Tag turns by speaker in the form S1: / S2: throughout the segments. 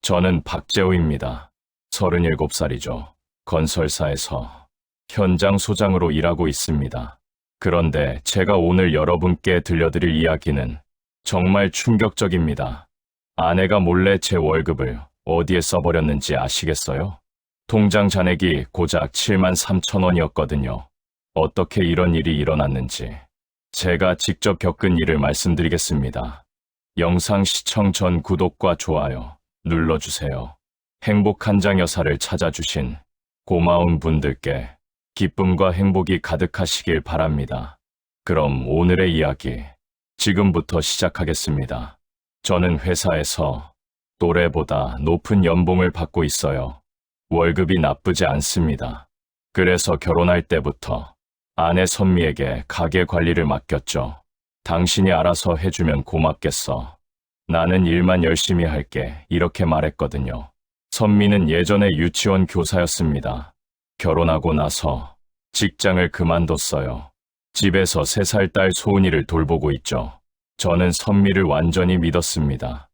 S1: 저는 박재호입니다. 37살이죠. 건설사에서 현장 소장으로 일하고 있습니다. 그런데 제가 오늘 여러분께 들려드릴 이야기는 정말 충격적입니다. 아내가 몰래 제 월급을 어디에 써버렸는지 아시겠어요? 통장 잔액이 고작 7만 3천 원이었거든요. 어떻게 이런 일이 일어났는지 제가 직접 겪은 일을 말씀드리겠습니다. 영상 시청 전 구독과 좋아요 눌러주세요. 행복한 장 여사를 찾아주신 고마운 분들께 기쁨과 행복이 가득하시길 바랍니다. 그럼 오늘의 이야기 지금부터 시작하겠습니다. 저는 회사에서 또래보다 높은 연봉을 받고 있어요. 월급이 나쁘지 않습니다. 그래서 결혼할 때부터 아내 선미에게 가게 관리를 맡겼죠. 당신이 알아서 해주면 고맙겠어. 나는 일만 열심히 할게. 이렇게 말했거든요. 선미는 예전에 유치원 교사였습니다. 결혼하고 나서 직장을 그만뒀어요. 집에서 3살 딸 소은이를 돌보고 있죠. 저는 선미를 완전히 믿었습니다.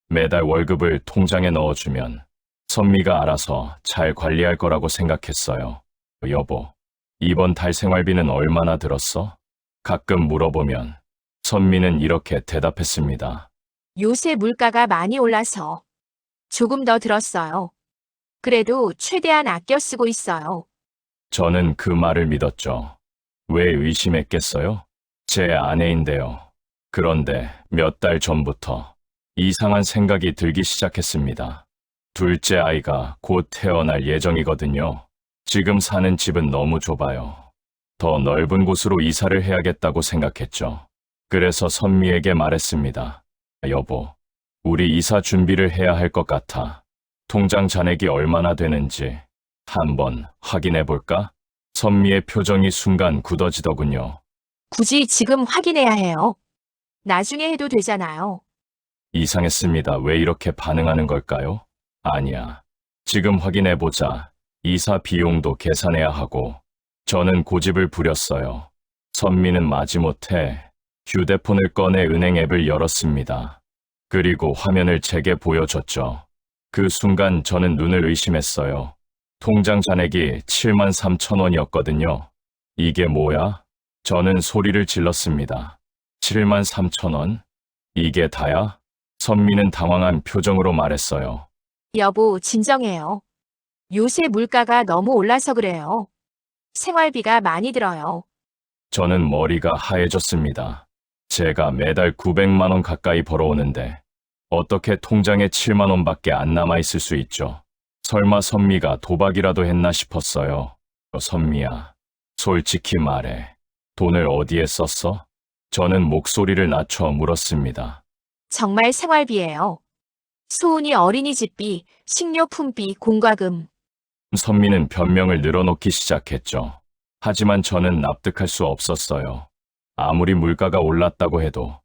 S1: 매달 월급을 통장에 넣어주면 선미가 알아서 잘 관리할 거라고 생각했어요. 여보, 이번 달 생활비는 얼마나 들었어? 가끔 물어보면 선미는 이렇게 대답했습니다.
S2: 요새 물가가 많이 올라서 조금 더 들었어요. 그래도 최대한 아껴 쓰고 있어요.
S1: 저는 그 말을 믿었죠. 왜 의심했겠어요? 제 아내인데요. 그런데 몇 달 전부터 이상한 생각이 들기 시작했습니다. 둘째 아이가 곧 태어날 예정이거든요. 지금 사는 집은 너무 좁아요. 더 넓은 곳으로 이사를 해야겠다고 생각했죠. 그래서 선미에게 말했습니다. 여보, 우리 이사 준비를 해야 할 것 같아. 통장 잔액이 얼마나 되는지 한번 확인해 볼까? 선미의 표정이 순간 굳어지더군요.
S2: 굳이 지금 확인해야 해요. 나중에 해도 되잖아요.
S1: 이상했습니다. 왜 이렇게 반응하는 걸까요? 아니야. 지금 확인해 보자. 이사 비용도 계산해야 하고. 저는 고집을 부렸어요. 선미는 마지못해 휴대폰을 꺼내 은행 앱을 열었습니다. 그리고 화면을 제게 보여줬죠. 그 순간 저는 눈을 의심했어요. 통장 잔액이 7만 3천 원이었거든요. 이게 뭐야? 저는 소리를 질렀습니다. 7만 3천 원? 이게 다야? 선미는 당황한 표정으로 말했어요.
S2: 여보, 진정해요. 요새 물가가 너무 올라서 그래요. 생활비가 많이 들어요.
S1: 저는 머리가 하얘졌습니다. 제가 매달 900만 원 가까이 벌어오는데 어떻게 통장에 7만 원밖에 안 남아있을 수 있죠? 설마 선미가 도박이라도 했나 싶었어요. 선미야, 솔직히 말해. 돈을 어디에 썼어? 저는 목소리를 낮춰 물었습니다.
S2: 정말 생활비예요. 소은이 어린이집비, 식료품비, 공과금.
S1: 선미는 변명을 늘어놓기 시작했죠. 하지만 저는 납득할 수 없었어요. 아무리 물가가 올랐다고 해도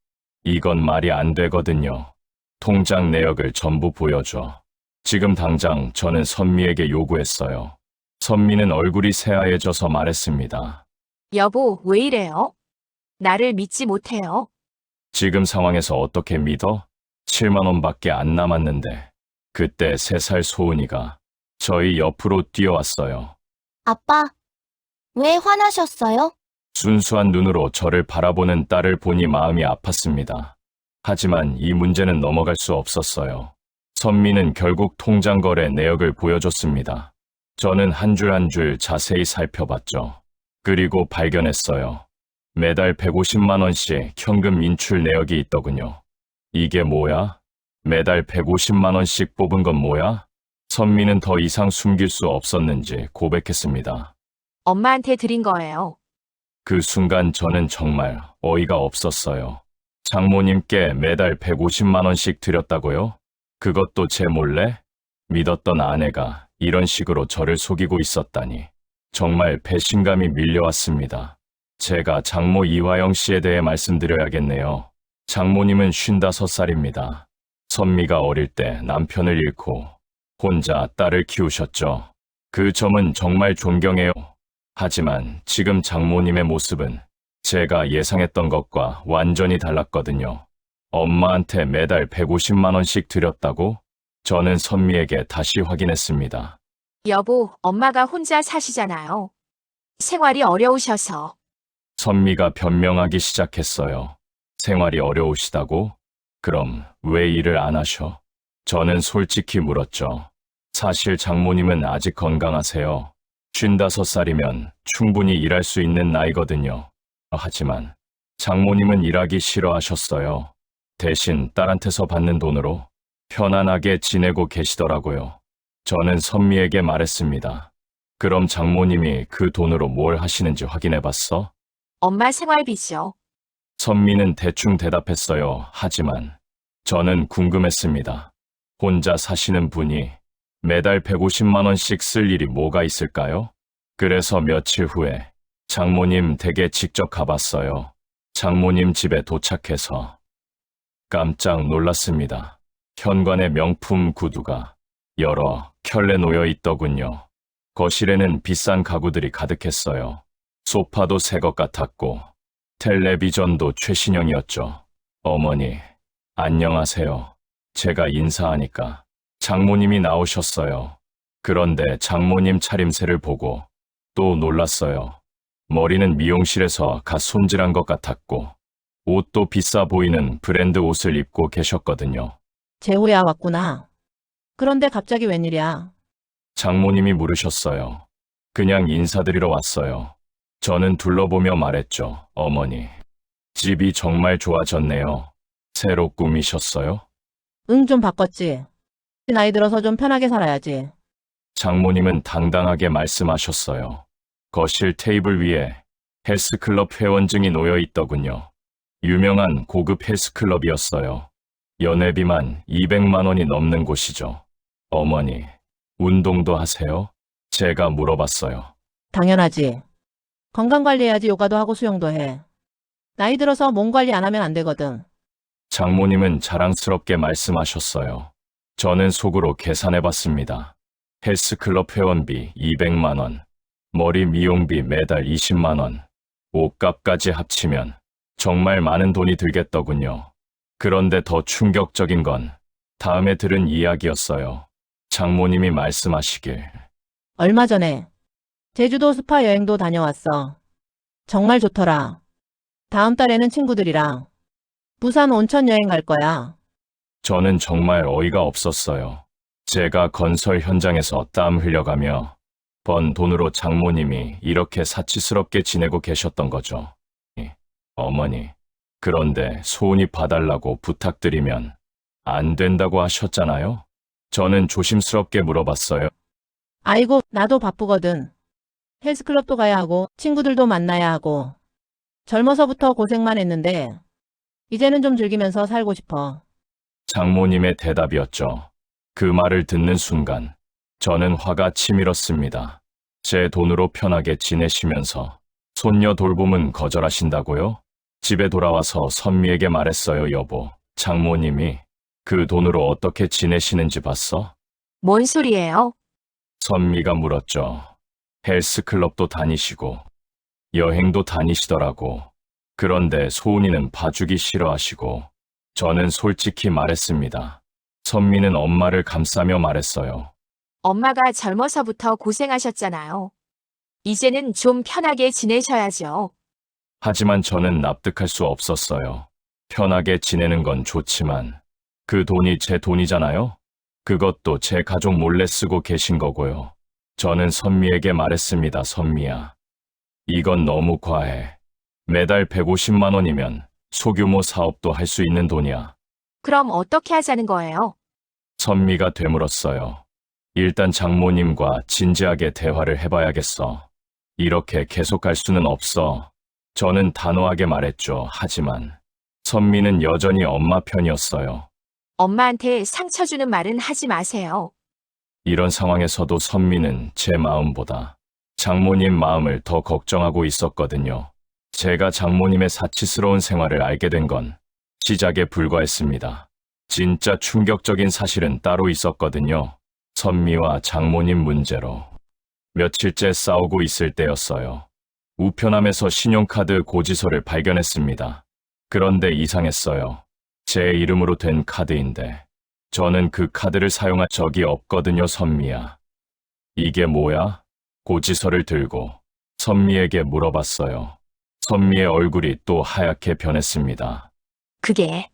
S1: 이건 말이 안 되거든요. 통장 내역을 전부 보여줘. 지금 당장 저는 선미에게 요구했어요. 선미는 얼굴이 새하얘져서 말했습니다.
S2: 여보, 왜 이래요? 나를 믿지 못해요.
S1: 지금 상황에서 어떻게 믿어? 7만 원밖에 안 남았는데. 그때 3살 소은이가 저희 옆으로 뛰어왔어요.
S3: 아빠, 왜 화나셨어요?
S1: 순수한 눈으로 저를 바라보는 딸을 보니 마음이 아팠습니다. 하지만 이 문제는 넘어갈 수 없었어요. 선미는 결국 통장 거래 내역을 보여줬습니다. 저는 한 줄 한 줄 자세히 살펴봤죠. 그리고 발견했어요. 매달 150만 원씩 현금 인출 내역이 있더군요. 이게 뭐야? 매달 150만 원씩 뽑은 건 뭐야? 선미는 더 이상 숨길 수 없었는지 고백했습니다.
S2: 엄마한테 드린 거예요.
S1: 그 순간 저는 정말 어이가 없었어요. 장모님께 매달 150만 원씩 드렸다고요? 그것도 제 몰래? 믿었던 아내가 이런 식으로 저를 속이고 있었다니. 정말 배신감이 밀려왔습니다. 제가 장모 이화영 씨에 대해 말씀드려야겠네요. 장모님은 55살입니다. 선미가 어릴 때 남편을 잃고 혼자 딸을 키우셨죠. 그 점은 정말 존경해요. 하지만 지금 장모님의 모습은 제가 예상했던 것과 완전히 달랐거든요. 엄마한테 매달 150만 원씩 드렸다고? 저는 선미에게 다시 확인했습니다.
S2: 여보, 엄마가 혼자 사시잖아요. 생활이 어려우셔서.
S1: 선미가 변명하기 시작했어요. 생활이 어려우시다고? 그럼 왜 일을 안 하셔? 저는 솔직히 물었죠. 사실 장모님은 아직 건강하세요. 55살이면 충분히 일할 수 있는 나이거든요. 하지만 장모님은 일하기 싫어하셨어요. 대신 딸한테서 받는 돈으로 편안하게 지내고 계시더라고요. 저는 선미에게 말했습니다. 그럼 장모님이 그 돈으로 뭘 하시는지 확인해봤어?
S2: 엄마 생활비죠.
S1: 선미는 대충 대답했어요. 하지만 저는 궁금했습니다. 혼자 사시는 분이 매달 150만 원씩 쓸 일이 뭐가 있을까요? 그래서 며칠 후에 장모님 댁에 직접 가봤어요. 장모님 집에 도착해서 깜짝 놀랐습니다. 현관에 명품 구두가 여러 켤레 놓여 있더군요. 거실에는 비싼 가구들이 가득했어요. 소파도 새 것 같았고 텔레비전도 최신형이었죠. 어머니, 안녕하세요. 제가 인사하니까 장모님이 나오셨어요. 그런데 장모님 차림새를 보고 또 놀랐어요. 머리는 미용실에서 갓 손질한 것 같았고 옷도 비싸 보이는 브랜드 옷을 입고 계셨거든요.
S4: 재호야 왔구나. 그런데 갑자기 웬일이야?
S1: 장모님이 물으셨어요. 그냥 인사드리러 왔어요. 저는 둘러보며 말했죠. 어머니, 집이 정말 좋아졌네요. 새로 꾸미셨어요?
S4: 응, 좀 바꿨지. 나이 들어서 좀 편하게 살아야지.
S1: 장모님은 당당하게 말씀하셨어요. 거실 테이블 위에 헬스클럽 회원증이 놓여 있더군요. 유명한 고급 헬스클럽이었어요. 연회비만 200만 원이 넘는 곳이죠. 어머니, 운동도 하세요? 제가 물어봤어요.
S4: 당연하지. 건강관리해야지 요가도 하고 수영도 해. 나이 들어서 몸 관리 안 하면 안 되거든.
S1: 장모님은 자랑스럽게 말씀하셨어요. 저는 속으로 계산해봤습니다. 헬스클럽 회원비 200만 원, 머리 미용비 매달 20만 원, 옷값까지 합치면 정말 많은 돈이 들겠더군요. 그런데 더 충격적인 건 다음에 들은 이야기였어요. 장모님이 말씀하시길.
S4: 얼마 전에 제주도 스파 여행도 다녀왔어. 정말 좋더라. 다음 달에는 친구들이랑 부산 온천 여행 갈 거야.
S1: 저는 정말 어이가 없었어요. 제가 건설 현장에서 땀 흘려가며 번 돈으로 장모님이 이렇게 사치스럽게 지내고 계셨던 거죠. 어머니, 그런데 소은이 봐달라고 부탁드리면 안 된다고 하셨잖아요? 저는 조심스럽게 물어봤어요.
S4: 아이고, 나도 바쁘거든. 헬스클럽도 가야 하고 친구들도 만나야 하고 젊어서부터 고생만 했는데 이제는 좀 즐기면서 살고 싶어.
S1: 장모님의 대답이었죠. 그 말을 듣는 순간 저는 화가 치밀었습니다. 제 돈으로 편하게 지내시면서 손녀 돌봄은 거절하신다고요? 집에 돌아와서 선미에게 말했어요. 여보, 장모님이 그 돈으로 어떻게 지내시는지 봤어?
S2: 뭔 소리예요?
S1: 선미가 물었죠. 헬스클럽도 다니시고 여행도 다니시더라고. 그런데 소은이는 봐주기 싫어하시고 저는 솔직히 말했습니다. 선미는 엄마를 감싸며 말했어요.
S2: 엄마가 젊어서부터 고생하셨잖아요. 이제는 좀 편하게 지내셔야죠.
S1: 하지만 저는 납득할 수 없었어요. 편하게 지내는 건 좋지만 그 돈이 제 돈이잖아요? 그것도 제 가족 몰래 쓰고 계신 거고요. 저는 선미에게 말했습니다. 선미야, 이건 너무 과해. 매달 150만 원이면 소규모 사업도 할 수 있는 돈이야.
S2: 그럼 어떻게 하자는 거예요?
S1: 선미가 되물었어요. 일단 장모님과 진지하게 대화를 해봐야겠어. 이렇게 계속 갈 수는 없어. 저는 단호하게 말했죠. 하지만 선미는 여전히 엄마 편이었어요.
S2: 엄마한테 상처 주는 말은 하지 마세요.
S1: 이런 상황에서도 선미는 제 마음보다 장모님 마음을 더 걱정하고 있었거든요. 제가 장모님의 사치스러운 생활을 알게 된 건 시작에 불과했습니다. 진짜 충격적인 사실은 따로 있었거든요. 선미와 장모님 문제로 며칠째 싸우고 있을 때였어요. 우편함에서 신용카드 고지서를 발견했습니다. 그런데 이상했어요. 제 이름으로 된 카드인데 저는 그 카드를 사용한 적이 없거든요, 선미야. 이게 뭐야? 고지서를 들고 선미에게 물어봤어요. 선미의 얼굴이 또 하얗게 변했습니다.
S2: 그게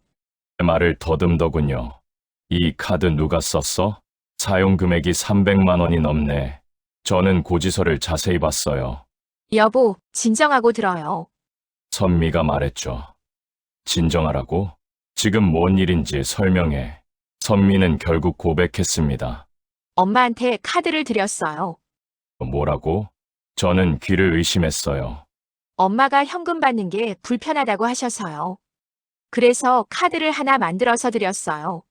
S1: 제 말을 더듬더군요. 이 카드 누가 썼어? 사용 금액이 300만 원이 넘네. 저는 고지서를 자세히 봤어요.
S2: 여보, 진정하고 들어요.
S1: 선미가 말했죠. 진정하라고? 지금 뭔 일인지 설명해. 선미는 결국 고백했습니다.
S2: 엄마한테 카드를 드렸어요.
S1: 뭐라고? 저는 귀를 의심했어요.
S2: 엄마가 현금 받는 게 불편하다고 하셔서요. 그래서 카드를 하나 만들어서 드렸어요.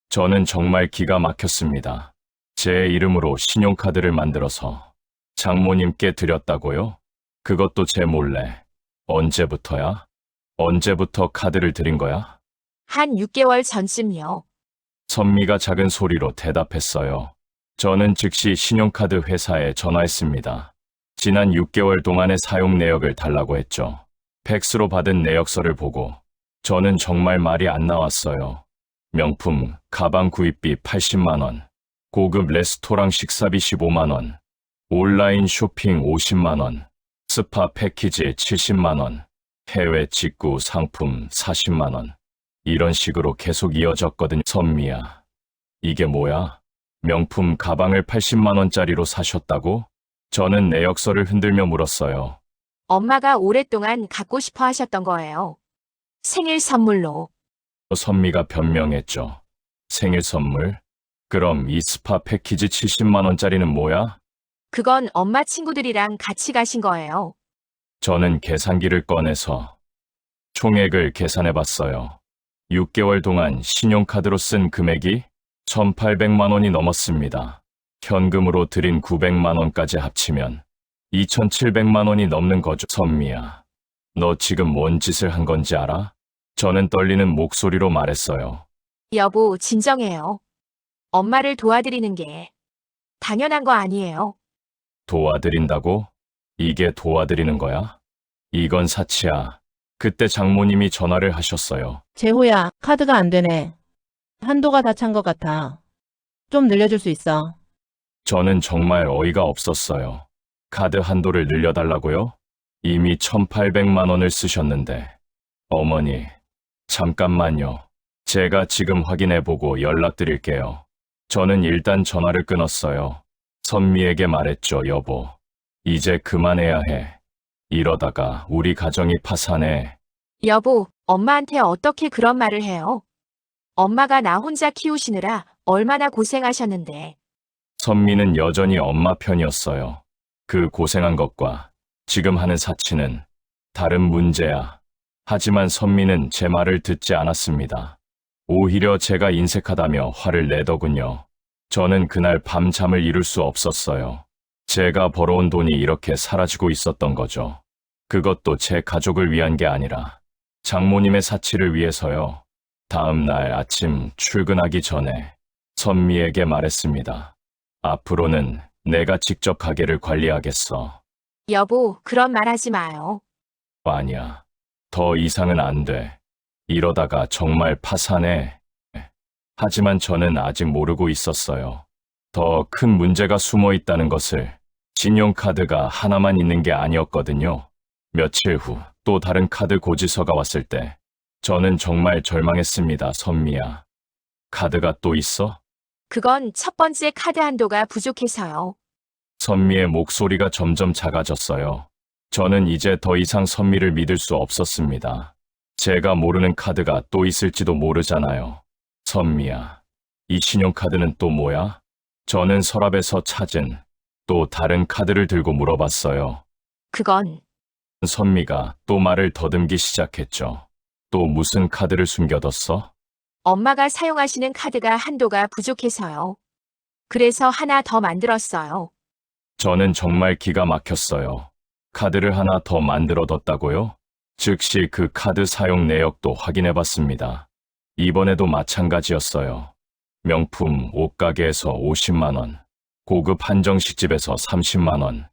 S1: 저는 정말 기가 막혔습니다. 제 이름으로 신용카드를 만들어서 장모님께 드렸다고요? 그것도 제 몰래. 언제부터야? 언제부터 카드를 드린 거야?
S2: 한 6개월 전쯤요.
S1: 선미가 작은 소리로 대답했어요. 저는 즉시 신용카드 회사에 전화했습니다. 지난 6개월 동안의 사용 내역을 달라고 했죠. 팩스로 받은 내역서를 보고 저는 정말 말이 안 나왔어요. 명품 가방 구입비 80만 원, 고급 레스토랑 식사비 15만 원, 온라인 쇼핑 50만 원, 스파 패키지 70만 원, 해외 직구 상품 40만 원. 이런 식으로 계속 이어졌거든요. 선미야, 이게 뭐야? 명품 가방을 80만 원짜리로 사셨다고? 저는 내역서를 흔들며 물었어요.
S2: 엄마가 오랫동안 갖고 싶어 하셨던 거예요. 생일 선물로.
S1: 선미가 변명했죠. 생일 선물? 그럼 이 스파 패키지 70만 원짜리는 뭐야?
S2: 그건 엄마 친구들이랑 같이 가신 거예요.
S1: 저는 계산기를 꺼내서 총액을 계산해 봤어요. 6개월 동안 신용카드로 쓴 금액이 1,800만 원이 넘었습니다. 현금으로 드린 900만 원까지 합치면 2,700만 원이 넘는 거죠. 선미야, 너 지금 뭔 짓을 한 건지 알아? 저는 떨리는 목소리로 말했어요.
S2: 여보, 진정해요. 엄마를 도와드리는 게 당연한 거 아니에요.
S1: 도와드린다고? 이게 도와드리는 거야? 이건 사치야. 그때 장모님이 전화를 하셨어요.
S4: 재호야, 카드가 안 되네. 한도가 다 찬 것 같아. 좀 늘려줄 수 있어.
S1: 저는 정말 어이가 없었어요. 카드 한도를 늘려달라고요? 이미 1,800만 원을 쓰셨는데. 어머니, 잠깐만요. 제가 지금 확인해보고 연락드릴게요. 저는 일단 전화를 끊었어요. 선미에게 말했죠, 여보. 이제 그만해야 해. 이러다가 우리 가정이 파산해.
S2: 여보, 엄마한테 어떻게 그런 말을 해요? 엄마가 나 혼자 키우시느라 얼마나 고생하셨는데.
S1: 선미는 여전히 엄마 편이었어요. 그 고생한 것과 지금 하는 사치는 다른 문제야. 하지만 선미는 제 말을 듣지 않았습니다. 오히려 제가 인색하다며 화를 내더군요. 저는 그날 밤 잠을 이룰 수 없었어요. 제가 벌어온 돈이 이렇게 사라지고 있었던 거죠. 그것도 제 가족을 위한 게 아니라 장모님의 사치를 위해서요. 다음 날 아침 출근하기 전에 선미에게 말했습니다. 앞으로는 내가 직접 가게를 관리하겠어.
S2: 여보, 그런 말 하지 마요.
S1: 아니야. 더 이상은 안 돼. 이러다가 정말 파산해. 하지만 저는 아직 모르고 있었어요. 더 큰 문제가 숨어 있다는 것을. 신용카드가 하나만 있는 게 아니었거든요. 며칠 후 또 다른 카드 고지서가 왔을 때 저는 정말 절망했습니다. 선미야, 카드가 또 있어?
S2: 그건 첫 번째 카드 한도가 부족해서요.
S1: 선미의 목소리가 점점 작아졌어요. 저는 이제 더 이상 선미를 믿을 수 없었습니다. 제가 모르는 카드가 또 있을지도 모르잖아요. 선미야, 이 신용카드는 또 뭐야? 저는 서랍에서 찾은 또 다른 카드를 들고 물어봤어요.
S2: 그건
S1: 선미가 또 말을 더듬기 시작했죠. 또 무슨 카드를 숨겨뒀어?
S2: 엄마가 사용하시는 카드가 한도가 부족해서요. 그래서 하나 더 만들었어요.
S1: 저는 정말 기가 막혔어요. 카드를 하나 더 만들어뒀다고요? 즉시 그 카드 사용 내역도 확인해봤습니다. 이번에도 마찬가지였어요. 명품 옷가게에서 50만 원, 고급 한정식집에서 30만 원,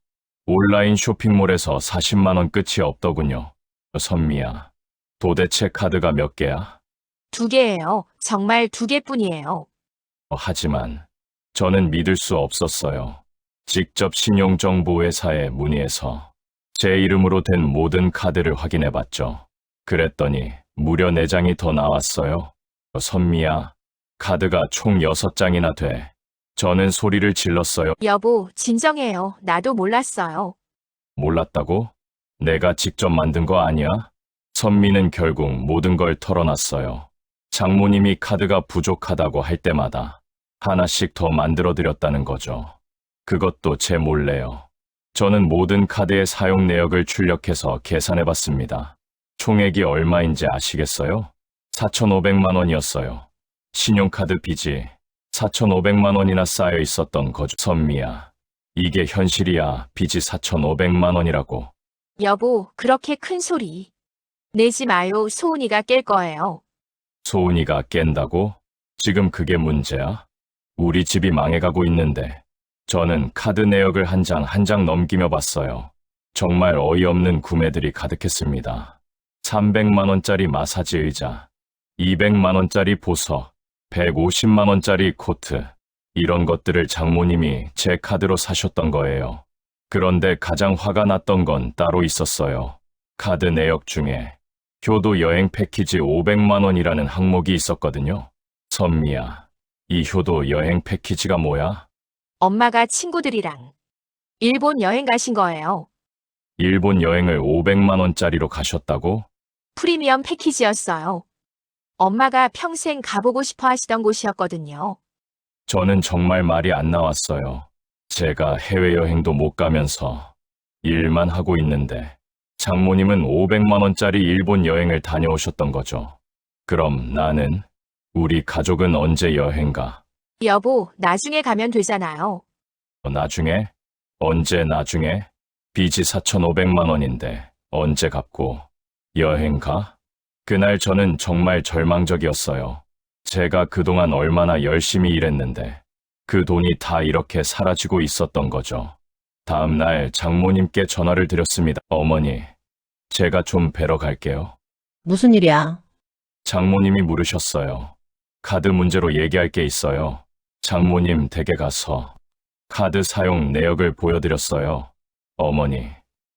S1: 온라인 쇼핑몰에서 40만 원 끝이 없더군요. 선미야, 도대체 카드가 몇 개야?
S2: 2개예요. 정말 2개뿐이에요.
S1: 하지만 저는 믿을 수 없었어요. 직접 신용정보회사에 문의해서 제 이름으로 된 모든 카드를 확인해 봤죠. 그랬더니 무려 4장이 더 나왔어요. 선미야, 카드가 총 6장이나 돼. 저는 소리를 질렀어요.
S2: 여보, 진정해요. 나도 몰랐어요.
S1: 몰랐다고? 내가 직접 만든 거 아니야? 선미는 결국 모든 걸 털어놨어요. 장모님이 카드가 부족하다고 할 때마다 하나씩 더 만들어드렸다는 거죠. 그것도 제 몰래요. 저는 모든 카드의 사용 내역을 출력해서 계산해봤습니다. 총액이 얼마인지 아시겠어요? 4,500만 원이었어요. 신용카드 빚이 4,500만 원이나 쌓여 있었던 거죠. 선미야, 이게 현실이야. 빚이 4,500만 원이라고.
S2: 여보, 그렇게 큰 소리 내지 마요. 소은이가 깰 거예요.
S1: 소은이가 깬다고? 지금 그게 문제야? 우리 집이 망해가고 있는데. 저는 카드 내역을 한 장 한 장 넘기며 봤어요. 정말 어이없는 구매들이 가득했습니다. 300만 원짜리 마사지 의자, 200만 원짜리 보석, 150만 원짜리 코트, 이런 것들을 장모님이 제 카드로 사셨던 거예요. 그런데 가장 화가 났던 건 따로 있었어요. 카드 내역 중에 효도 여행 패키지 500만 원이라는 항목이 있었거든요. 선미야, 이 효도 여행 패키지가 뭐야?
S2: 엄마가 친구들이랑 일본 여행 가신 거예요.
S1: 일본 여행을 500만 원짜리로 가셨다고?
S2: 프리미엄 패키지였어요. 엄마가 평생 가보고 싶어 하시던 곳이었거든요.
S1: 저는 정말 말이 안 나왔어요. 제가 해외여행도 못 가면서 일만 하고 있는데 장모님은 500만 원짜리 일본 여행을 다녀오셨던 거죠. 그럼 나는, 우리 가족은 언제 여행 가?
S2: 여보, 나중에 가면 되잖아요.
S1: 나중에? 언제 나중에? 빚이 4,500만 원인데 언제 갚고 여행 가? 그날 저는 정말 절망적이었어요. 제가 그동안 얼마나 열심히 일했는데 그 돈이 다 이렇게 사라지고 있었던 거죠. 다음 날 장모님께 전화를 드렸습니다. 어머니, 제가 좀 뵈러 갈게요.
S4: 무슨 일이야?
S1: 장모님이 물으셨어요. 카드 문제로 얘기할 게 있어요. 장모님 댁에 가서 카드 사용 내역을 보여드렸어요. 어머니,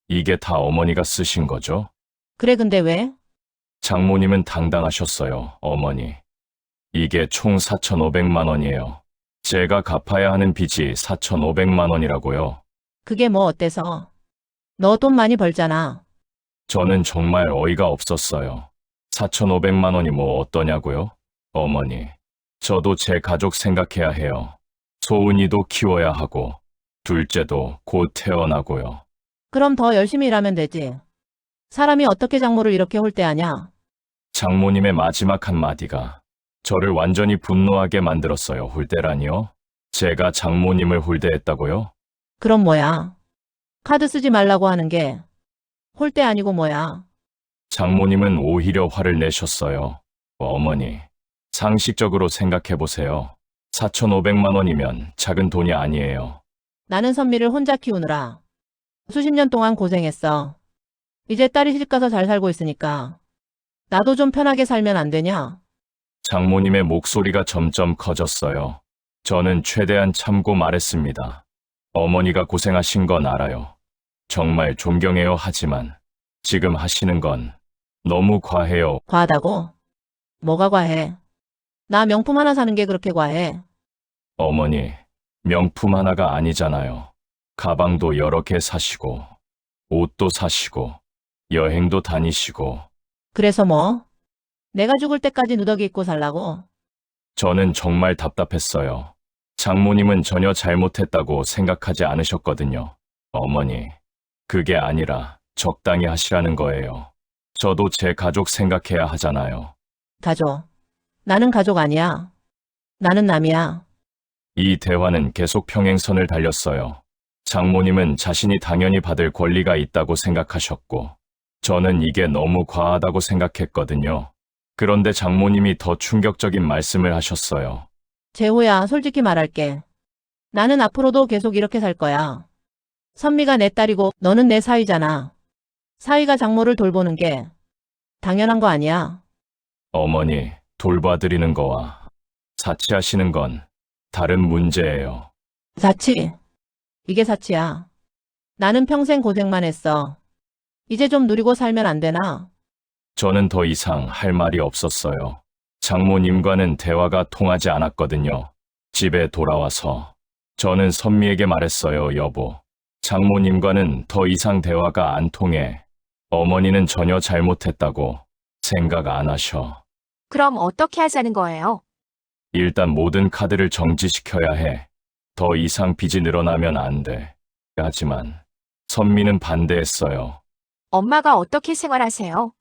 S1: 이게 다 어머니가 쓰신 거죠?
S4: 그래, 근데 왜?
S1: 장모님은 당당하셨어요. 어머니, 이게 총 4,500만 원이에요. 제가 갚아야 하는 빚이 4,500만 원이라고요.
S4: 그게 뭐 어때서? 너 돈 많이 벌잖아.
S1: 저는 정말 어이가 없었어요. 4,500만 원이 뭐 어떠냐고요? 어머니, 저도 제 가족 생각해야 해요. 소은이도 키워야 하고 둘째도 곧 태어나고요.
S4: 그럼 더 열심히 일하면 되지. 사람이 어떻게 장모를 이렇게 홀대하냐?
S1: 장모님의 마지막 한마디가 저를 완전히 분노하게 만들었어요. 홀대라니요? 제가 장모님을 홀대했다고요?
S4: 그럼 뭐야? 카드 쓰지 말라고 하는 게 홀대 아니고 뭐야?
S1: 장모님은 오히려 화를 내셨어요. 어머니, 상식적으로 생각해보세요. 4,500만 원이면 작은 돈이 아니에요.
S4: 나는 선미를 혼자 키우느라 수십 년 동안 고생했어. 이제 딸이 시집가서 잘 살고 있으니까 나도 좀 편하게 살면 안 되냐?
S1: 장모님의 목소리가 점점 커졌어요. 저는 최대한 참고 말했습니다. 어머니가 고생하신 건 알아요. 정말 존경해요. 하지만 지금 하시는 건 너무 과해요.
S4: 과하다고? 뭐가 과해? 나 명품 하나 사는 게 그렇게 과해?
S1: 어머니, 명품 하나가 아니잖아요. 가방도 여러 개 사시고, 옷도 사시고, 여행도 다니시고.
S4: 그래서 뭐? 내가 죽을 때까지 누더기 입고 살라고?
S1: 저는 정말 답답했어요. 장모님은 전혀 잘못했다고 생각하지 않으셨거든요. 어머니, 그게 아니라 적당히 하시라는 거예요. 저도 제 가족 생각해야 하잖아요.
S4: 가족. 나는 가족 아니야. 나는 남이야.
S1: 이 대화는 계속 평행선을 달렸어요. 장모님은 자신이 당연히 받을 권리가 있다고 생각하셨고, 저는 이게 너무 과하다고 생각했거든요. 그런데 장모님이 더 충격적인 말씀을 하셨어요.
S4: 재호야, 솔직히 말할게. 나는 앞으로도 계속 이렇게 살 거야. 선미가 내 딸이고 너는 내 사위잖아. 사위가 장모를 돌보는 게 당연한 거 아니야?
S1: 어머니, 돌봐드리는 거와 사치하시는 건 다른 문제예요.
S4: 사치. 이게 사치야. 나는 평생 고생만 했어. 이제 좀 누리고 살면 안 되나?
S1: 저는 더 이상 할 말이 없었어요. 장모님과는 대화가 통하지 않았거든요. 집에 돌아와서 저는 선미에게 말했어요, 여보. 장모님과는 더 이상 대화가 안 통해. 어머니는 전혀 잘못했다고 생각 안 하셔.
S2: 그럼 어떻게 하자는 거예요?
S1: 일단 모든 카드를 정지시켜야 해. 더 이상 빚이 늘어나면 안 돼. 하지만 선미는 반대했어요.
S2: 엄마가 어떻게 생활하세요?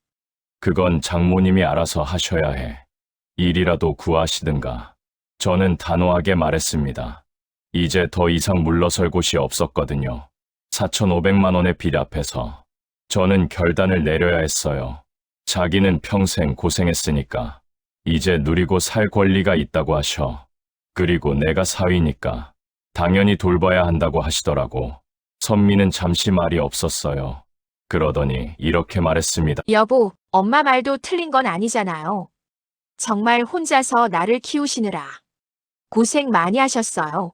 S1: 그건 장모님이 알아서 하셔야 해. 일이라도 구하시든가. 저는 단호하게 말했습니다. 이제 더 이상 물러설 곳이 없었거든요. 4,500만 원의 빚 앞에서 저는 결단을 내려야 했어요. 자기는 평생 고생했으니까 이제 누리고 살 권리가 있다고 하셔. 그리고 내가 사위니까 당연히 돌봐야 한다고 하시더라고. 선미는 잠시 말이 없었어요. 그러더니 이렇게 말했습니다.
S2: 여보, 엄마 말도 틀린 건 아니잖아요. 정말 혼자서 나를 키우시느라 고생 많이 하셨어요.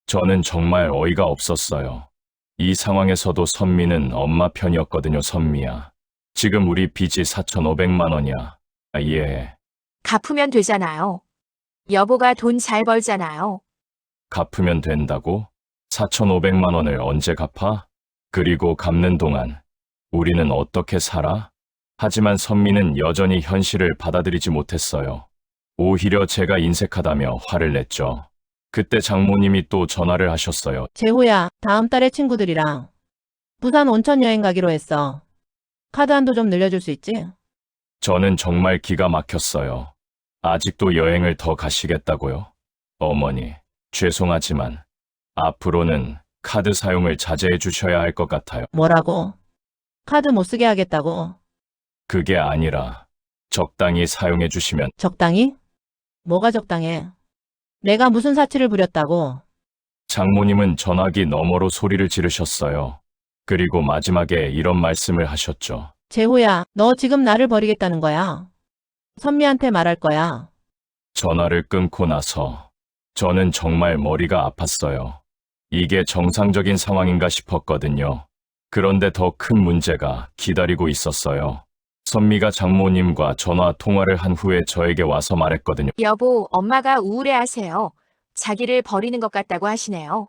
S1: 저는 정말 어이가 없었어요. 이 상황에서도 선미는 엄마 편이었거든요, 선미야. 지금 우리 빚이 4,500만 원이야. 이해해.
S2: 갚으면 되잖아요. 여보가 돈 잘 벌잖아요.
S1: 갚으면 된다고? 4,500만 원을 언제 갚아? 그리고 갚는 동안 우리는 어떻게 살아? 하지만 선미는 여전히 현실을 받아들이지 못했어요. 오히려 제가 인색하다며 화를 냈죠. 그때 장모님이 또 전화를 하셨어요.
S4: 재호야, 다음 달에 친구들이랑 부산 온천 여행 가기로 했어. 카드 한도 좀 늘려줄 수 있지?
S1: 저는 정말 기가 막혔어요. 아직도 여행을 더 가시겠다고요? 어머니, 죄송하지만 앞으로는 카드 사용을 자제해 주셔야 할 것 같아요.
S4: 뭐라고? 카드 못 쓰게 하겠다고?
S1: 그게 아니라 적당히 사용해 주시면
S4: 적당히? 뭐가 적당해? 내가 무슨 사치를 부렸다고?
S1: 장모님은 전화기 너머로 소리를 지르셨어요. 그리고 마지막에 이런 말씀을 하셨죠.
S4: 재호야, 너 지금 나를 버리겠다는 거야? 선미한테 말할 거야.
S1: 전화를 끊고 나서 저는 정말 머리가 아팠어요. 이게 정상적인 상황인가 싶었거든요. 그런데 더 큰 문제가 기다리고 있었어요. 선미가 장모님과 전화 통화를 한 후에 저에게 와서 말했거든요.
S2: 여보, 엄마가 우울해하세요. 자기를 버리는 것 같다고 하시네요.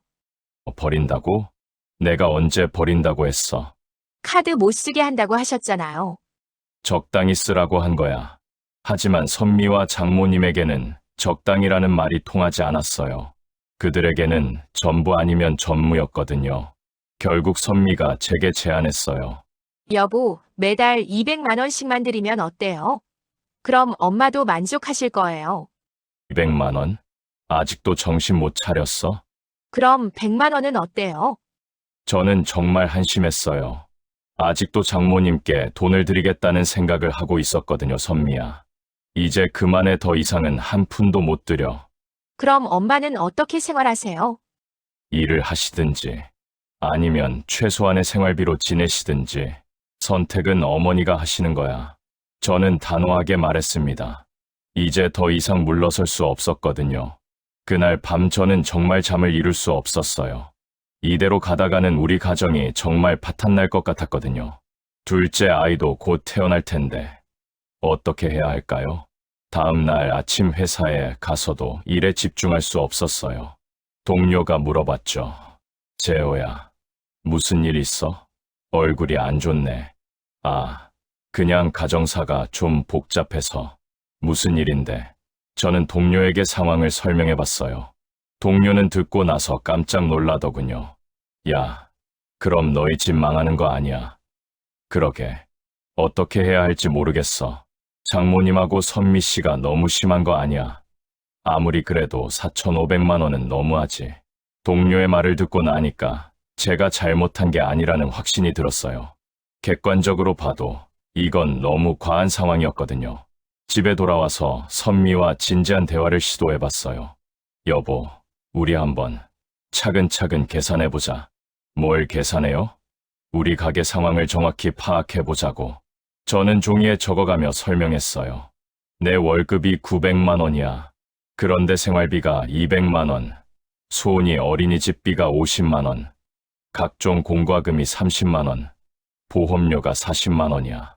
S1: 버린다고? 내가 언제 버린다고 했어?
S2: 카드 못 쓰게 한다고 하셨잖아요.
S1: 적당히 쓰라고 한 거야. 하지만 선미와 장모님에게는 적당이라는 말이 통하지 않았어요. 그들에게는 전부 아니면 전무였거든요. 결국 선미가 제게 제안했어요.
S2: 여보, 매달 200만 원씩만 드리면 어때요? 그럼 엄마도 만족하실 거예요.
S1: 200만 원? 아직도 정신 못 차렸어?
S2: 그럼 100만 원은 어때요?
S1: 저는 정말 한심했어요. 아직도 장모님께 돈을 드리겠다는 생각을 하고 있었거든요, 선미야. 이제 그만해. 더 이상은 한 푼도 못 드려.
S2: 그럼 엄마는 어떻게 생활하세요?
S1: 일을 하시든지 아니면 최소한의 생활비로 지내시든지 선택은 어머니가 하시는 거야. 저는 단호하게 말했습니다. 이제 더 이상 물러설 수 없었거든요. 그날 밤 저는 정말 잠을 이룰 수 없었어요. 이대로 가다가는 우리 가정이 정말 파탄날 것 같았거든요. 둘째 아이도 곧 태어날 텐데 어떻게 해야 할까요? 다음 날 아침 회사에 가서도 일에 집중할 수 없었어요. 동료가 물어봤죠. 재호야, 무슨 일 있어? 얼굴이 안 좋네. 아, 그냥 가정사가 좀 복잡해서. 무슨 일인데? 저는 동료에게 상황을 설명해봤어요. 동료는 듣고 나서 깜짝 놀라더군요. 야, 그럼 너희 집 망하는 거 아니야? 그러게. 어떻게 해야 할지 모르겠어. 장모님하고 선미 씨가 너무 심한 거 아니야? 아무리 그래도 4,500만 원은 너무하지. 동료의 말을 듣고 나니까 제가 잘못한 게 아니라는 확신이 들었어요. 객관적으로 봐도 이건 너무 과한 상황이었거든요. 집에 돌아와서 선미와 진지한 대화를 시도해봤어요. 여보, 우리 한번 차근차근 계산해보자. 뭘 계산해요? 우리 가게 상황을 정확히 파악해보자고. 저는 종이에 적어가며 설명했어요. 내 월급이 900만 원이야. 그런데 생활비가 200만 원, 소은이 어린이집비가 50만 원, 각종 공과금이 30만 원, 보험료가 40만 원이야.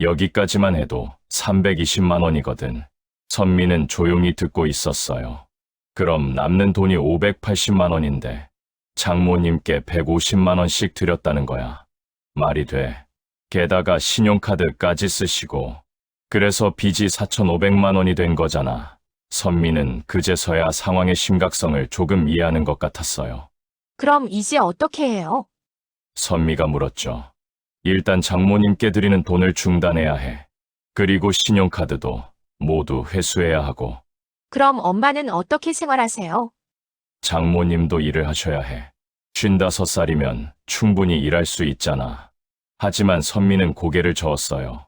S1: 여기까지만 해도 320만 원이거든. 선미는 조용히 듣고 있었어요. 그럼 남는 돈이 580만 원인데 장모님께 150만 원씩 드렸다는 거야. 말이 돼. 게다가 신용카드까지 쓰시고 그래서 빚이 4,500만 원이 된 거잖아. 선미는 그제서야 상황의 심각성을 조금 이해하는 것 같았어요.
S2: 그럼 이제 어떻게 해요?
S1: 선미가 물었죠. 일단 장모님께 드리는 돈을 중단해야 해. 그리고 신용카드도 모두 회수해야 하고
S2: 그럼 엄마는 어떻게 생활하세요?
S1: 장모님도 일을 하셔야 해. 55살이면 충분히 일할 수 있잖아. 하지만 선미는 고개를 저었어요.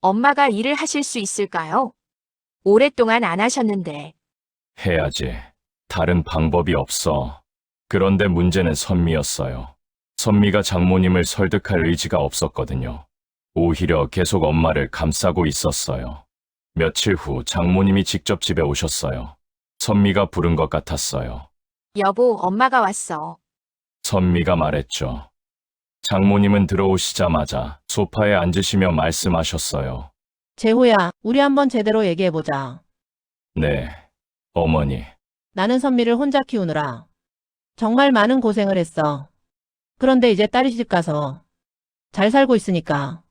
S2: 엄마가 일을 하실 수 있을까요? 오랫동안 안 하셨는데.
S1: 해야지. 다른 방법이 없어. 그런데 문제는 선미였어요. 선미가 장모님을 설득할 의지가 없었거든요. 오히려 계속 엄마를 감싸고 있었어요. 며칠 후 장모님이 직접 집에 오셨어요. 선미가 부른 것 같았어요.
S2: 여보, 엄마가 왔어.
S1: 선미가 말했죠. 장모님은 들어오시자마자 소파에 앉으시며 말씀하셨어요.
S4: 재호야, 우리 한번 제대로 얘기해보자.
S1: 네, 어머니.
S4: 나는 선미를 혼자 키우느라 정말 많은 고생을 했어. 그런데 이제 딸이 시집 가서 잘 살고 있으니까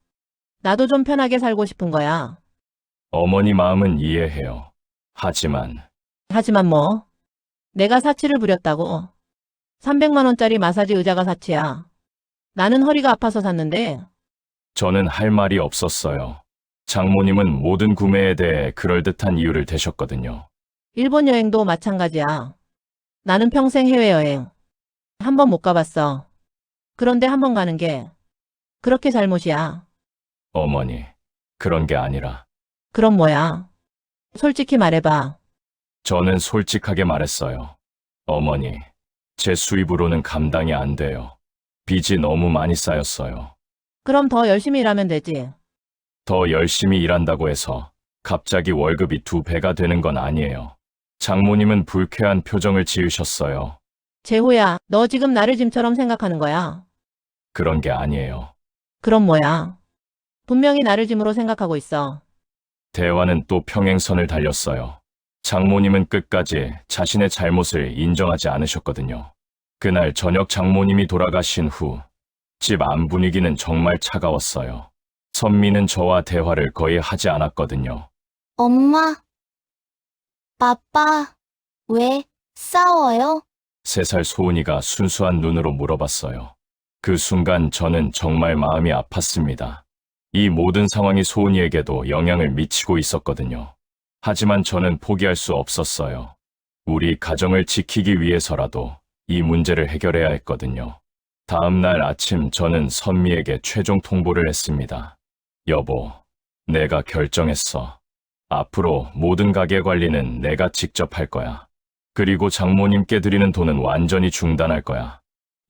S4: 나도 좀 편하게 살고 싶은 거야.
S1: 어머니 마음은 이해해요. 하지만
S4: 하지만 뭐? 내가 사치를 부렸다고. 300만 원짜리 마사지 의자가 사치야. 나는 허리가 아파서 샀는데
S1: 저는 할 말이 없었어요. 장모님은 모든 구매에 대해 그럴듯한 이유를 대셨거든요.
S4: 일본 여행도 마찬가지야. 나는 평생 해외여행 한 번 못 가봤어. 그런데 한 번 가는 게 그렇게 잘못이야.
S1: 어머니, 그런 게 아니라
S4: 그럼 뭐야? 솔직히 말해봐.
S1: 저는 솔직하게 말했어요. 어머니, 제 수입으로는 감당이 안 돼요. 빚이 너무 많이 쌓였어요.
S4: 그럼 더 열심히 일하면 되지.
S1: 더 열심히 일한다고 해서 갑자기 월급이 2배가 되는 건 아니에요. 장모님은 불쾌한 표정을 지으셨어요.
S4: 재호야, 너 지금 나를 짐처럼 생각하는 거야.
S1: 그런 게 아니에요.
S4: 그럼 뭐야? 분명히 나를 짐으로 생각하고 있어.
S1: 대화는 또 평행선을 달렸어요. 장모님은 끝까지 자신의 잘못을 인정하지 않으셨거든요. 그날 저녁 장모님이 돌아가신 후 집 안 분위기는 정말 차가웠어요. 선미는 저와 대화를 거의 하지 않았거든요.
S3: 엄마, 아빠, 왜 싸워요?
S1: 3살 소은이가 순수한 눈으로 물어봤어요. 그 순간 저는 정말 마음이 아팠습니다. 이 모든 상황이 소은이에게도 영향을 미치고 있었거든요. 하지만 저는 포기할 수 없었어요. 우리 가정을 지키기 위해서라도 이 문제를 해결해야 했거든요. 다음 날 아침 저는 선미에게 최종 통보를 했습니다. 여보, 내가 결정했어. 앞으로 모든 가게 관리는 내가 직접 할 거야. 그리고 장모님께 드리는 돈은 완전히 중단할 거야.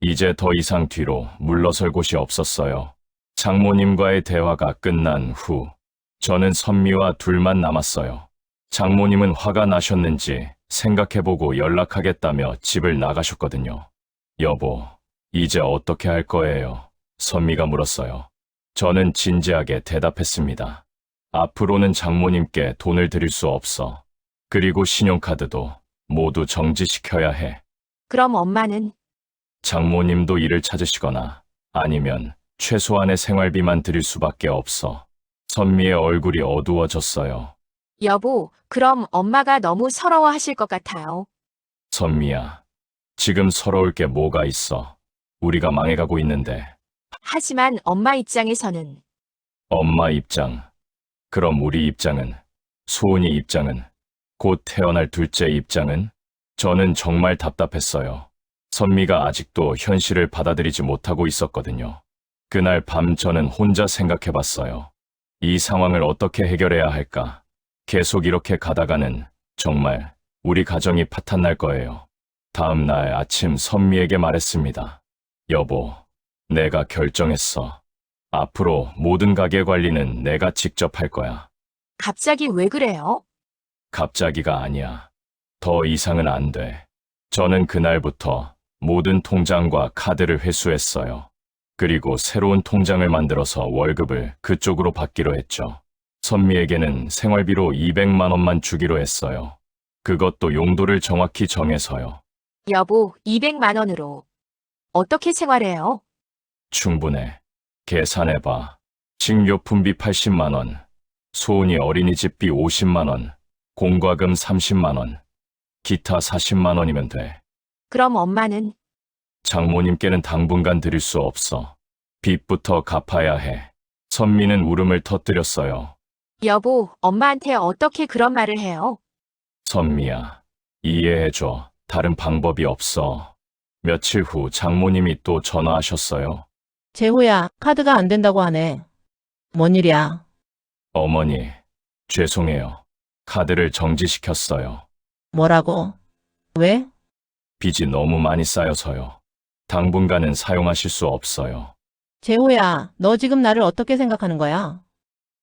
S1: 이제 더 이상 뒤로 물러설 곳이 없었어요. 장모님과의 대화가 끝난 후 저는 선미와 둘만 남았어요. 장모님은 화가 나셨는지 생각해보고 연락하겠다며 집을 나가셨거든요. 여보, 이제 어떻게 할 거예요? 선미가 물었어요. 저는 진지하게 대답했습니다. 앞으로는 장모님께 돈을 드릴 수 없어. 그리고 신용카드도 모두 정지시켜야 해.
S2: 그럼 엄마는?
S1: 장모님도 일을 찾으시거나 아니면 최소한의 생활비만 드릴 수밖에 없어. 선미의 얼굴이 어두워졌어요.
S2: 여보, 그럼 엄마가 너무 서러워하실 것 같아요.
S1: 선미야, 지금 서러울 게 뭐가 있어? 우리가 망해가고 있는데.
S2: 하지만 엄마 입장에서는
S1: 엄마 입장, 그럼 우리 입장은, 소은이 입장은, 곧 태어날 둘째 입장은? 저는 정말 답답했어요. 선미가 아직도 현실을 받아들이지 못하고 있었거든요. 그날 밤 저는 혼자 생각해봤어요. 이 상황을 어떻게 해결해야 할까? 계속 이렇게 가다가는 정말 우리 가정이 파탄날 거예요. 다음 날 아침 선미에게 말했습니다. 여보, 내가 결정했어. 앞으로 모든 가게 관리는 내가 직접 할 거야.
S2: 갑자기 왜 그래요?
S1: 갑자기가 아니야. 더 이상은 안 돼. 저는 그날부터 모든 통장과 카드를 회수했어요. 그리고 새로운 통장을 만들어서 월급을 그쪽으로 받기로 했죠. 선미에게는 생활비로 200만 원만 주기로 했어요. 그것도 용도를 정확히 정해서요.
S2: 여보, 200만 원으로. 어떻게 생활해요?
S1: 충분해. 계산해봐. 식료품비 80만 원, 소은이 어린이집비 50만 원, 공과금 30만 원, 기타 40만 원이면 돼.
S2: 그럼 엄마는?
S1: 장모님께는 당분간 드릴 수 없어. 빚부터 갚아야 해. 선미는 울음을 터뜨렸어요.
S2: 여보, 엄마한테 어떻게 그런 말을 해요?
S1: 선미야, 이해해줘. 다른 방법이 없어. 며칠 후 장모님이 또 전화하셨어요.
S4: 재호야, 카드가 안 된다고 하네. 뭔 일이야?
S1: 어머니, 죄송해요. 카드를 정지시켰어요.
S4: 뭐라고? 왜?
S1: 빚이 너무 많이 쌓여서요. 당분간은 사용하실 수 없어요.
S4: 재호야, 너 지금 나를 어떻게 생각하는 거야?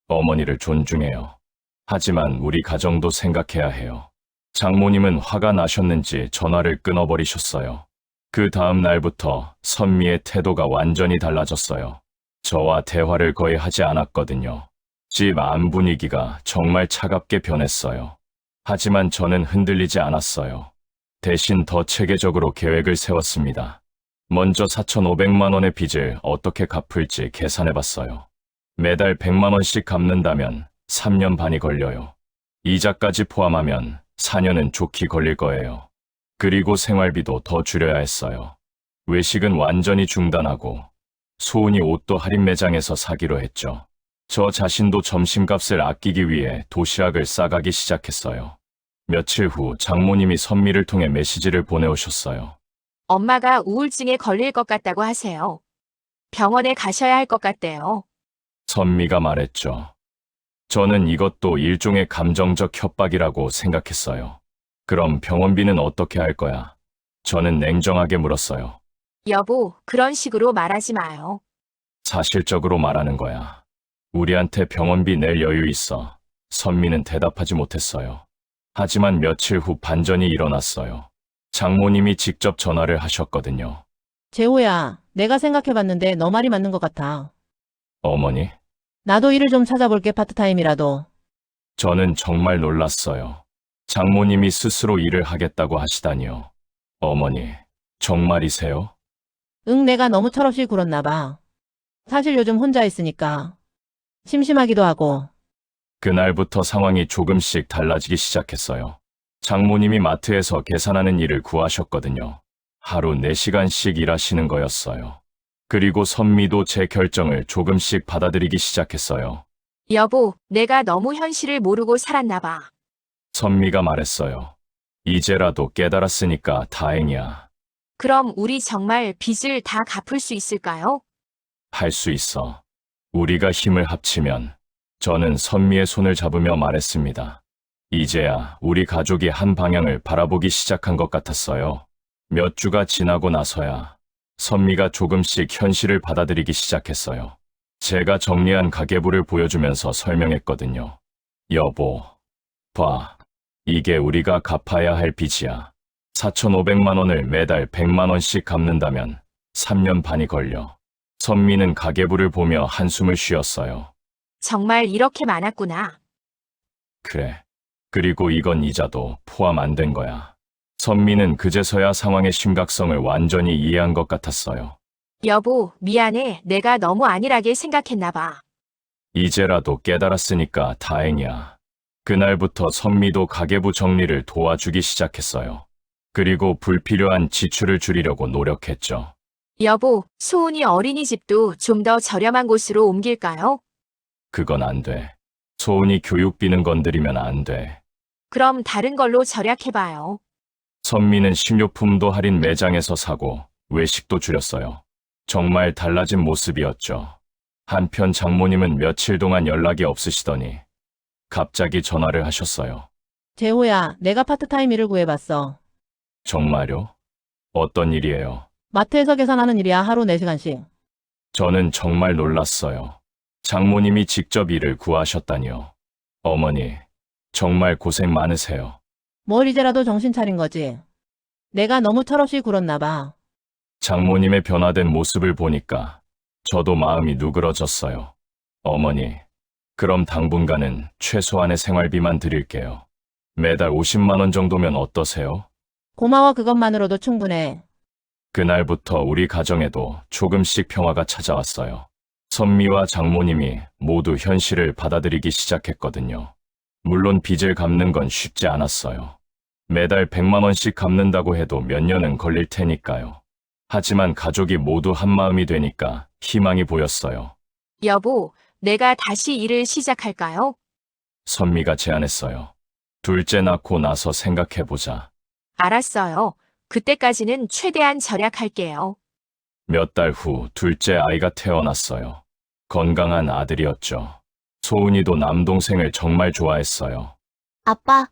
S1: 어머니를 존중해요. 하지만 우리 가정도 생각해야 해요. 장모님은 화가 나셨는지 전화를 끊어버리셨어요. 그 다음 날부터 선미의 태도가 완전히 달라졌어요. 저와 대화를 거의 하지 않았거든요. 집 안 분위기가 정말 차갑게 변했어요. 하지만 저는 흔들리지 않았어요. 대신 더 체계적으로 계획을 세웠습니다. 먼저 4,500만 원의 빚을 어떻게 갚을지 계산해봤어요. 매달 100만 원씩 갚는다면 3년 반이 걸려요. 이자까지 포함하면 4년은 좋게 걸릴 거예요. 그리고 생활비도 더 줄여야 했어요. 외식은 완전히 중단하고 소은이 옷도 할인 매장에서 사기로 했죠. 저 자신도 점심값을 아끼기 위해 도시락을 싸가기 시작했어요. 며칠 후 장모님이 선미를 통해 메시지를 보내오셨어요.
S2: 엄마가 우울증에 걸릴 것 같다고 하세요. 병원에 가셔야 할 것 같대요.
S1: 선미가 말했죠. 저는 이것도 일종의 감정적 협박이라고 생각했어요. 그럼 병원비는 어떻게 할 거야? 저는 냉정하게 물었어요.
S2: 여보, 그런 식으로 말하지 마요.
S1: 사실적으로 말하는 거야. 우리한테 병원비 낼 여유 있어. 선미는 대답하지 못했어요. 하지만 며칠 후 반전이 일어났어요. 장모님이 직접 전화를 하셨거든요.
S4: 재호야, 내가 생각해봤는데 너 말이 맞는 것 같아.
S1: 어머니,
S4: 나도 일을 좀 찾아볼게, 파트타임이라도.
S1: 저는 정말 놀랐어요. 장모님이 스스로 일을 하겠다고 하시다니요. 어머니, 정말이세요?
S4: 응, 내가 너무 철없이 굴었나 봐. 사실 요즘 혼자 있으니까 심심하기도 하고.
S1: 그날부터 상황이 조금씩 달라지기 시작했어요. 장모님이 마트에서 계산하는 일을 구하셨거든요. 하루 4시간씩 일하시는 거였어요. 그리고 선미도 제 결정을 조금씩 받아들이기 시작했어요.
S2: 여보, 내가 너무 현실을 모르고 살았나 봐.
S1: 선미가 말했어요. 이제라도 깨달았으니까 다행이야.
S2: 그럼 우리 정말 빚을 다 갚을 수 있을까요?
S1: 할 수 있어. 우리가 힘을 합치면. 저는 선미의 손을 잡으며 말했습니다. 이제야 우리 가족이 한 방향을 바라보기 시작한 것 같았어요. 몇 주가 지나고 나서야 선미가 조금씩 현실을 받아들이기 시작했어요. 제가 정리한 가계부를 보여주면서 설명했거든요. 여보, 봐. 이게 우리가 갚아야 할 빚이야. 4,500만 원을 매달 100만 원씩 갚는다면 3년 반이 걸려. 선미는 가계부를 보며 한숨을 쉬었어요.
S2: 정말 이렇게 많았구나.
S1: 그래. 그리고 이건 이자도 포함 안 된 거야. 선미는 그제서야 상황의 심각성을 완전히 이해한 것 같았어요.
S2: 여보, 미안해. 내가 너무 안일하게 생각했나 봐.
S1: 이제라도 깨달았으니까 다행이야. 그날부터 선미도 가계부 정리를 도와주기 시작했어요. 그리고 불필요한 지출을 줄이려고 노력했죠.
S2: 여보, 소은이 어린이집도 좀 더 저렴한 곳으로 옮길까요?
S1: 그건 안 돼. 소은이 교육비는 건드리면 안 돼.
S2: 그럼 다른 걸로 절약해봐요.
S1: 선미는 식료품도 할인 매장에서 사고 외식도 줄였어요. 정말 달라진 모습이었죠. 한편 장모님은 며칠 동안 연락이 없으시더니 갑자기 전화를 하셨어요.
S4: 재호야, 내가 파트타임 일을 구해봤어.
S1: 정말요? 어떤 일이에요?
S4: 마트에서 계산하는 일이야, 하루 4시간씩.
S1: 저는 정말 놀랐어요. 장모님이 직접 일을 구하셨다니요. 어머니, 정말 고생 많으세요.
S4: 뭘 이제라도 정신 차린 거지. 내가 너무 철없이 굴었나 봐.
S1: 장모님의 변화된 모습을 보니까 저도 마음이 누그러졌어요. 어머니, 그럼 당분간은 최소한의 생활비만 드릴게요. 매달 50만 원 정도면 어떠세요?
S4: 고마워, 그것만으로도 충분해.
S1: 그날부터 우리 가정에도 조금씩 평화가 찾아왔어요. 선미와 장모님이 모두 현실을 받아들이기 시작했거든요. 물론 빚을 갚는 건 쉽지 않았어요. 매달 100만 원씩 갚는다고 해도 몇 년은 걸릴 테니까요. 하지만 가족이 모두 한마음이 되니까 희망이 보였어요.
S2: 여보, 내가 다시 일을 시작할까요?
S1: 선미가 제안했어요. 둘째 낳고 나서 생각해보자.
S2: 알았어요. 그때까지는 최대한 절약할게요.
S1: 몇 달 후 둘째 아이가 태어났어요. 건강한 아들이었죠. 소은이도 남동생을 정말 좋아했어요.
S3: 아빠,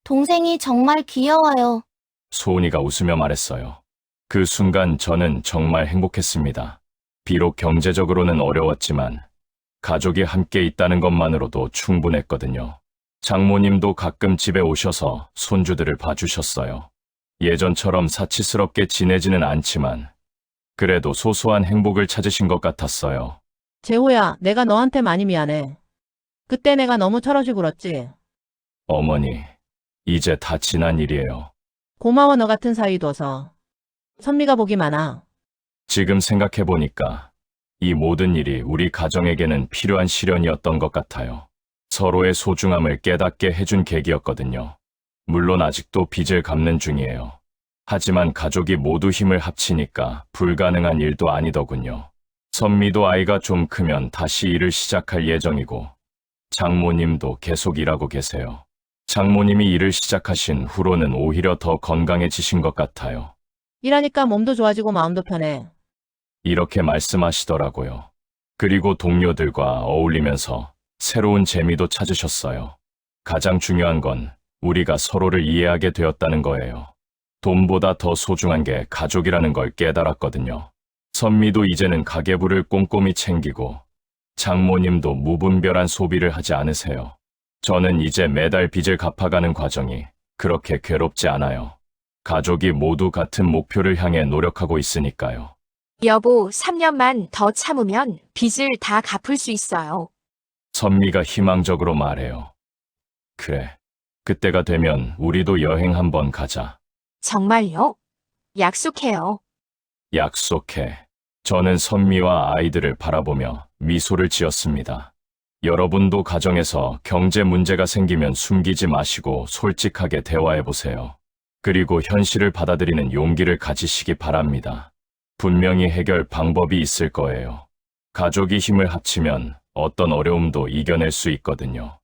S3: 동생이 정말 귀여워요.
S1: 소은이가 웃으며 말했어요. 그 순간 저는 정말 행복했습니다. 비록 경제적으로는 어려웠지만 가족이 함께 있다는 것만으로도 충분했거든요. 장모님도 가끔 집에 오셔서 손주들을 봐주셨어요. 예전처럼 사치스럽게 지내지는 않지만 그래도 소소한 행복을 찾으신 것 같았어요.
S4: 재호야, 내가 너한테 많이 미안해. 그때 내가 너무 철없이 굴었지.
S1: 어머니, 이제 다 지난 일이에요.
S4: 고마워, 너 같은 사이 둬서. 선미가 복이 많아.
S1: 지금 생각해보니까 이 모든 일이 우리 가정에게는 필요한 시련이었던 것 같아요. 서로의 소중함을 깨닫게 해준 계기였거든요. 물론 아직도 빚을 갚는 중이에요. 하지만 가족이 모두 힘을 합치니까 불가능한 일도 아니더군요. 선미도 아이가 좀 크면 다시 일을 시작할 예정이고 장모님도 계속 일하고 계세요. 장모님이 일을 시작하신 후로는 오히려 더 건강해지신 것 같아요.
S4: 일하니까 몸도 좋아지고 마음도 편해.
S1: 이렇게 말씀하시더라고요. 그리고 동료들과 어울리면서 새로운 재미도 찾으셨어요. 가장 중요한 건 우리가 서로를 이해하게 되었다는 거예요. 돈보다 더 소중한 게 가족이라는 걸 깨달았거든요. 선미도 이제는 가계부를 꼼꼼히 챙기고 장모님도 무분별한 소비를 하지 않으세요. 저는 이제 매달 빚을 갚아가는 과정이 그렇게 괴롭지 않아요. 가족이 모두 같은 목표를 향해 노력하고 있으니까요.
S2: 여보, 3년만 더 참으면 빚을 다 갚을 수 있어요.
S1: 선미가 희망적으로 말해요. 그래, 그때가 되면 우리도 여행 한번 가자.
S2: 정말요? 약속해요.
S1: 약속해. 저는 선미와 아이들을 바라보며 미소를 지었습니다. 여러분도 가정에서 경제 문제가 생기면 숨기지 마시고 솔직하게 대화해보세요. 그리고 현실을 받아들이는 용기를 가지시기 바랍니다. 분명히 해결 방법이 있을 거예요. 가족이 힘을 합치면 어떤 어려움도 이겨낼 수 있거든요.